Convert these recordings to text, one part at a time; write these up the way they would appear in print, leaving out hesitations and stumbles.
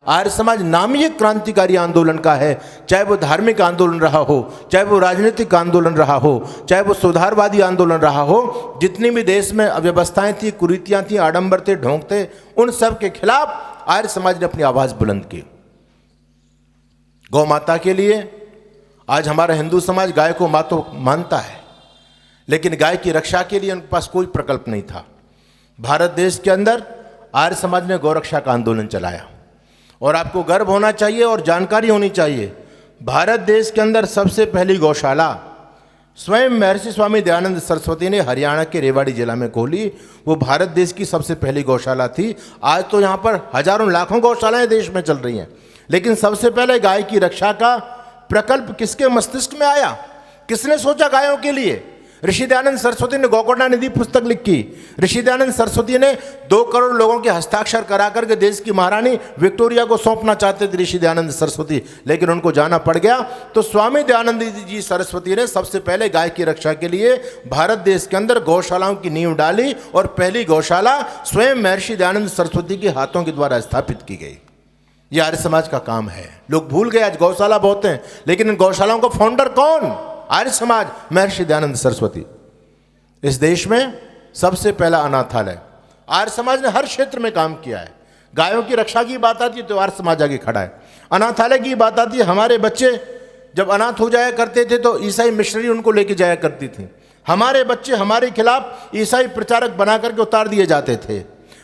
आर्य समाज नाम ही एक क्रांतिकारी आंदोलन का है, चाहे वो धार्मिक आंदोलन रहा हो, चाहे वो राजनीतिक आंदोलन रहा हो, चाहे वो सुधारवादी आंदोलन रहा हो। जितनी भी देश में अव्यवस्थाएं थी, कुरीतियां थी, आडंबर थे, ढोंग थे, उन सब के खिलाफ आर्य समाज ने अपनी आवाज बुलंद की। गौ माता के लिए आज हमारा हिंदू समाज गाय को मां तो मानता है, लेकिन गाय की रक्षा के लिए उनके पास कोई प्रकल्प नहीं था। भारत देश के अंदर आर्य समाज ने गौरक्षा का आंदोलन चलाया, और आपको गर्व होना चाहिए और जानकारी होनी चाहिए, भारत देश के अंदर सबसे पहली गौशाला स्वयं महर्षि स्वामी दयानंद सरस्वती ने हरियाणा के रेवाड़ी जिला में खोली। वो भारत देश की सबसे पहली गौशाला थी। आज तो यहाँ पर हजारों लाखों गौशालाएं देश में चल रही हैं, लेकिन सबसे पहले गाय की रक्षा का प्रकल्प किसके मस्तिष्क में आया? किसने सोचा गायों के लिए? ऋषि दयानंद सरस्वती ने गोकर्णा निधि पुस्तक लिखी। ऋषि दयानंद सरस्वती ने 2 करोड़ लोगों के हस्ताक्षर करा करके देश की महारानी विक्टोरिया को सौंपना चाहते थे ऋषि दयानंद सरस्वती, लेकिन उनको जाना पड़ गया। तो स्वामी दयानंद जी सरस्वती ने सबसे पहले गाय की रक्षा के लिए भारत देश के अंदर गौशालाओं की नींव डाली, और पहली गौशाला स्वयं महर्षि दयानंद सरस्वती के हाथों के द्वारा स्थापित की गई। यह आर्य समाज का काम है। लोग भूल गए, आज गौशाला बहुत हैं, लेकिन इन गौशालाओं का फाउंडर कौन? आर्य समाज, महर्षि दयानंद सरस्वती। इस देश में सबसे पहला अनाथालय आर्य समाज ने हर क्षेत्र में काम किया है। गायों की रक्षा की बात आती है तो आर्य समाज आगे खड़ा है। अनाथालय की बात आती है, हमारे बच्चे जब अनाथ हो जाया करते थे तो ईसाई मिशनरी उनको लेके जाया करती थी। हमारे बच्चे हमारे खिलाफ ईसाई प्रचारक बना करके उतार दिए जाते थे।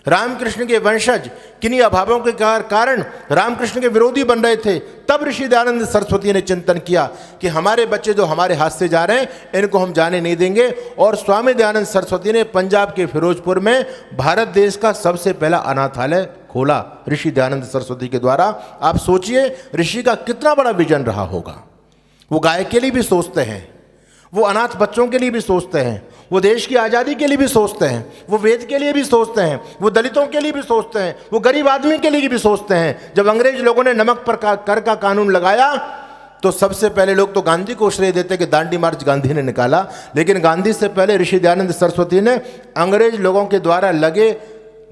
रामकृष्ण के वंशज किन्हीं अभावों के कारण रामकृष्ण के विरोधी बन रहे थे। तब ऋषि दयानंद सरस्वती ने चिंतन किया कि हमारे बच्चे जो हमारे हाथ से जा रहे हैं इनको हम जाने नहीं देंगे, और स्वामी दयानंद सरस्वती ने पंजाब के फिरोजपुर में भारत देश का सबसे पहला अनाथालय खोला ऋषि दयानंद सरस्वती के द्वारा। आप सोचिए ऋषि का कितना बड़ा विजन रहा होगा। वो गाय के लिए भी सोचते हैं, वो अनाथ बच्चों के लिए भी सोचते हैं, वो देश की आज़ादी के लिए भी सोचते हैं, वो वेद के लिए भी सोचते हैं, वो दलितों के लिए भी सोचते हैं, वो गरीब आदमी के लिए भी सोचते हैं। जब अंग्रेज लोगों ने नमक पर कर का कानून लगाया तो सबसे पहले लोग तो गांधी को श्रेय देते कि दांडी मार्च गांधी ने निकाला, लेकिन गांधी से पहले ऋषि दयानंद सरस्वती ने अंग्रेज लोगों के द्वारा लगे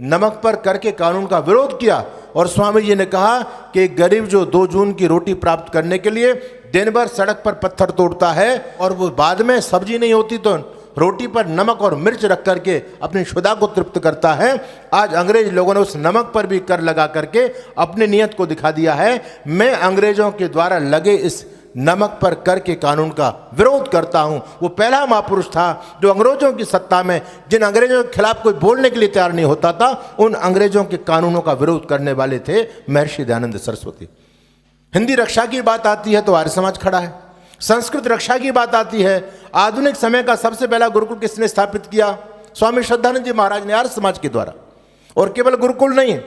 नमक पर कर के कानून का विरोध किया। और स्वामी जी ने कहा कि गरीब जो 2 जून की रोटी प्राप्त करने के लिए दिन भर सड़क पर पत्थर तोड़ता है और वो बाद में सब्जी नहीं होती तो रोटी पर नमक और मिर्च रख करके अपनी क्षुधा को तृप्त करता है। आज अंग्रेज लोगों ने उस नमक पर भी कर लगा करके अपनी नीयत को दिखा दिया है। मैं अंग्रेजों के द्वारा लगे इस नमक पर कर के कानून का विरोध करता हूं। वो पहला महापुरुष था जो अंग्रेजों की सत्ता में जिन अंग्रेजों के खिलाफ कोई बोलने के लिए तैयार नहीं होता था, उन अंग्रेजों के कानूनों का विरोध करने वाले थे महर्षि दयानंद सरस्वती। हिंदी रक्षा की बात आती है तो आर्य समाज खड़ा है। संस्कृत रक्षा की बात आती है, आधुनिक समय का सबसे पहला गुरुकुल किसने स्थापित किया? स्वामी श्रद्धानंद जी महाराज ने आर्य समाज के द्वारा। और केवल गुरुकुल नहीं,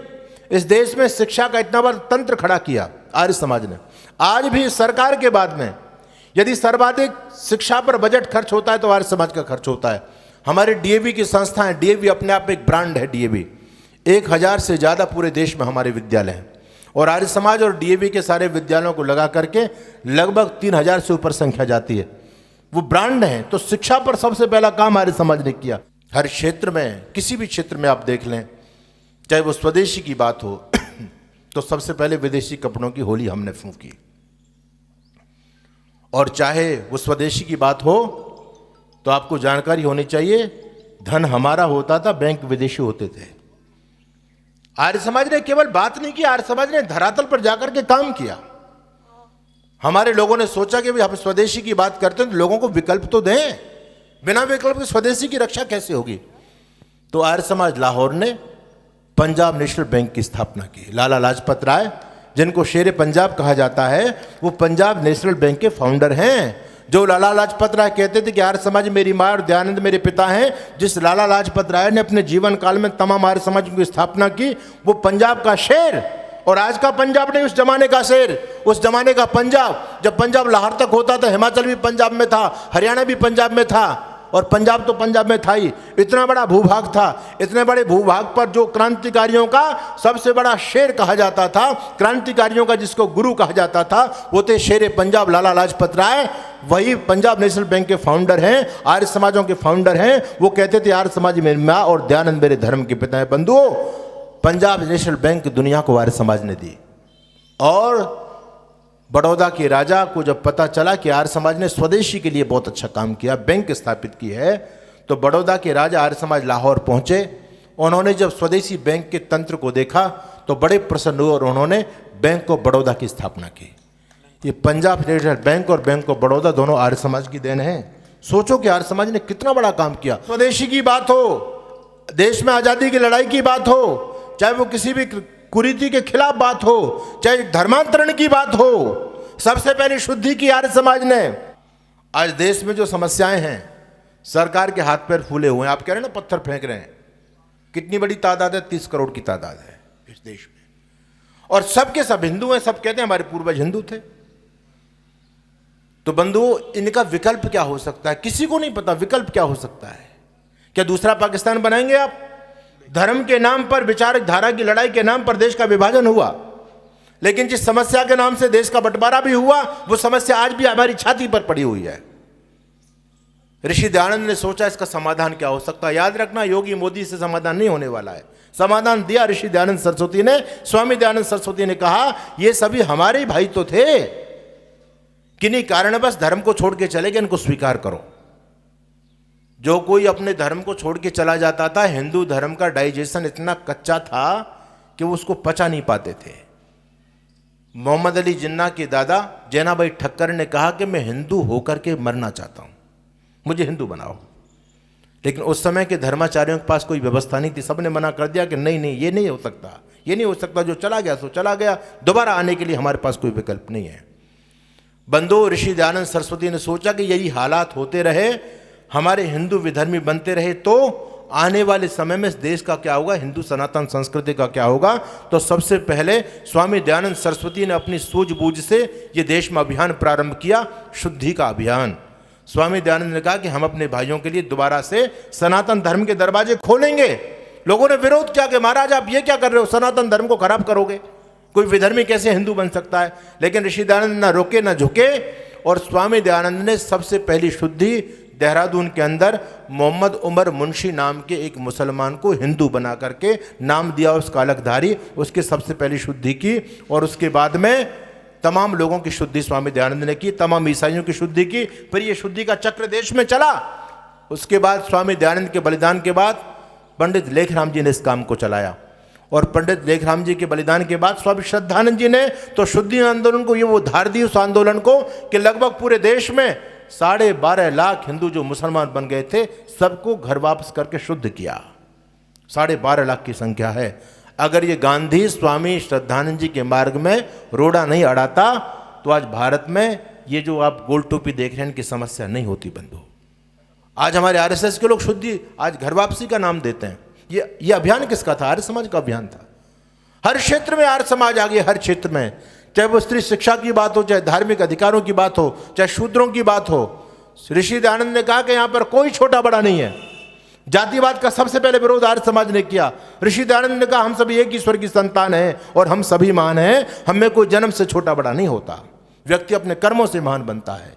इस देश में शिक्षा का इतना बड़ा तंत्र खड़ा किया आर्य समाज ने। आज भी सरकार के बाद में यदि सर्वाधिक शिक्षा पर बजट खर्च होता है तो आर्य समाज का खर्च होता है। हमारे डीएवी की संस्थाएं, डीएवी अपने आप में एक ब्रांड है। डीएवी 1000 से ज़्यादा पूरे देश में हमारे विद्यालय हैं, और आर्य समाज और डीएवी के सारे विद्यालयों को लगा करके लगभग 3000 से ऊपर संख्या जाती है। वो ब्रांड है। तो शिक्षा पर सबसे पहला काम आर्य समाज ने किया। हर क्षेत्र में, किसी भी क्षेत्र में आप देख लें, चाहे वो स्वदेशी की बात हो तो सबसे पहले विदेशी कपड़ों की होली हमने फूंकी, और चाहे वो स्वदेशी की बात हो तो आपको जानकारी होनी चाहिए, धन हमारा होता था, बैंक विदेशी होते थे। आर्य समाज ने केवल बात नहीं की, आर्य समाज ने धरातल पर जाकर के काम किया। हमारे लोगों ने सोचा कि हम स्वदेशी की बात करते हैं तो लोगों को विकल्प तो दें, बिना विकल्प के स्वदेशी की रक्षा कैसे होगी? तो आर्य समाज लाहौर ने पंजाब नेशनल बैंक की स्थापना की। लाला लाजपत राय, जिनको शेर पंजाब कहा जाता है, वो पंजाब नेशनल बैंक के फाउंडर हैं। जो लाला लाजपत राय कहते थे कि आर्य समाज मेरी माँ और दयानंद मेरे पिता हैं, जिस लाला लाजपत राय ने अपने जीवन काल में तमाम आर्य समाज की स्थापना की, वो पंजाब का शेर, और आज का पंजाब नहीं, उस जमाने का शेर, उस जमाने का पंजाब। जब पंजाब लाहौर तक होता था, हिमाचल भी पंजाब में था, हरियाणा भी पंजाब में था, और पंजाब तो पंजाब में था ही। इतना बड़ा भूभाग था। इतने बड़े भूभाग पर जो क्रांतिकारियों का सबसे बड़ा शेर कहा जाता था, क्रांतिकारियों का जिसको गुरु कहा जाता था, वो थे शेर पंजाब लाला लाजपत राय। वही पंजाब नेशनल बैंक के फाउंडर हैं, आर्य समाजों के फाउंडर हैं। वो कहते थे आर्य समाज मेरी माँ और दयानंद मेरे धर्म के पिता हैं। बंधुओं, पंजाब नेशनल बैंक दुनिया को आर्य समाज ने दी। और बड़ौदा के राजा को जब पता चला कि आर्य समाज ने स्वदेशी के लिए बहुत अच्छा काम किया, बैंक स्थापित की है, तो बड़ौदा के राजा आर्य समाज लाहौर पहुंचे। उन्होंने जब स्वदेशी बैंक के तंत्र को देखा तो बड़े प्रसन्न हुए और उन्होंने बैंक ऑफ बड़ौदा की स्थापना की। ये पंजाब नेशनल बैंक और बैंक ऑफ बड़ौदा दोनों आर्य समाज की देन है। सोचो कि आर्य समाज ने कितना बड़ा काम किया। स्वदेशी की बात हो, देश में आज़ादी की लड़ाई की बात हो, चाहे वो किसी भी कुरीति के खिलाफ बात हो, चाहे धर्मांतरण की बात हो, सबसे पहले शुद्धि की आर्य समाज ने। आज देश में जो समस्याएं हैं, सरकार के हाथ पैर फूले हुए हैं। आप कह रहे हैं ना पत्थर फेंक रहे हैं, कितनी बड़ी तादाद है, 30 करोड़ की तादाद है इस देश में, और सबके सब हिंदू हैं। सब कहते हैं हमारे पूर्वज हिंदू थे। तो बंधुओं, इनका विकल्प क्या हो सकता है? किसी को नहीं पता विकल्प क्या हो सकता है। क्या दूसरा पाकिस्तान बनाएंगे आप? धर्म के नाम पर, विचारक धारा की लड़ाई के नाम पर देश का विभाजन हुआ, लेकिन जिस समस्या के नाम से देश का बंटवारा भी हुआ, वो समस्या आज भी हमारी छाती पर पड़ी हुई है। ऋषि दयानंद ने सोचा इसका समाधान क्या हो सकता है। याद रखना, योगी मोदी से समाधान नहीं होने वाला है। समाधान दिया ऋषि दयानंद सरस्वती ने। स्वामी दयानंद सरस्वती ने कहा, ये सभी हमारे ही भाई तो थे, किन्हीं कारणवश धर्म को छोड़ के चले गए, इनको स्वीकार करो। जो कोई अपने धर्म को छोड़ के चला जाता था, हिंदू धर्म का डाइजेशन इतना कच्चा था कि वो उसको पचा नहीं पाते थे। मोहम्मद अली जिन्ना के दादा जैनाभाई ठक्कर ने कहा कि मैं हिंदू होकर के मरना चाहता हूं, मुझे हिंदू बनाओ। लेकिन उस समय के धर्माचार्यों के पास कोई व्यवस्था नहीं थी। सबने मना कर दिया कि नहीं नहीं, ये नहीं हो सकता, ये नहीं हो सकता, जो चला गया सो चला गया, दोबारा आने के लिए हमारे पास कोई विकल्प नहीं है। बंधु, ऋषि दयानंद सरस्वती ने सोचा कि यही हालात होते रहे, हमारे हिंदू विधर्मी बनते रहे, तो आने वाले समय में इस देश का क्या होगा, हिंदू सनातन संस्कृति का क्या होगा। तो सबसे पहले स्वामी दयानंद सरस्वती ने अपनी सूझबूझ से ये देश में अभियान प्रारंभ किया, शुद्धि का अभियान। स्वामी दयानंद ने कहा कि हम अपने भाइयों के लिए दोबारा से सनातन धर्म के दरवाजे खोलेंगे। लोगों ने विरोध किया कि महाराज आप ये क्या कर रहे हो, सनातन धर्म को खराब करोगे, कोई विधर्मी कैसे हिंदू बन सकता है। लेकिन ऋषि दयानंद न रोके न झुके, और स्वामी दयानंद ने सबसे पहली शुद्धि देहरादून के अंदर मोहम्मद उमर मुंशी नाम के एक मुसलमान को हिंदू बना करके नाम दिया उसका अलगधारी, उसके सबसे पहली शुद्धि की। और उसके बाद में तमाम लोगों की शुद्धि स्वामी दयानंद ने की, तमाम ईसाइयों की शुद्धि की। फिर ये शुद्धि का चक्र देश में चला। उसके बाद स्वामी दयानंद के बलिदान के बाद पंडित लेखराम जी ने इस काम को चलाया, और पंडित लेखराम जी के बलिदान के बाद स्वामी श्रद्धानंद जी ने तो शुद्धि आंदोलन को ये वो धार दी उस आंदोलन को कि लगभग पूरे देश में 12.5 लाख हिंदू जो मुसलमान बन गए थे, सबको घर वापस करके शुद्ध किया। 12.5 लाख की संख्या है। अगर ये गांधी स्वामी श्रद्धानंद जी के मार्ग में रोड़ा नहीं अड़ाता, तो आज भारत में ये जो आप गोल टोपी देख रहे हैं इनकी समस्या नहीं होती। बंधु, आज हमारे आरएसएस के लोग शुद्धि, आज घर वापसी का नाम देते हैं। ये अभियान किसका था? आर्य समाज का अभियान था। हर क्षेत्र में आर्य समाज आ गया, हर क्षेत्र में, चाहे वो स्त्री शिक्षा की बात हो, चाहे धार्मिक अधिकारों की बात हो, चाहे शूद्रों की बात हो। ऋषि दयानंद ने कहा कि यहाँ पर कोई छोटा बड़ा नहीं है। जातिवाद का सबसे पहले विरोध आर्य समाज ने किया। ऋषि दयानंद ने कहा हम सभी एक ईश्वर की संतान हैं और हम सभी महान हैं, हमें कोई जन्म से छोटा बड़ा नहीं होता, व्यक्ति अपने कर्मों से महान बनता है।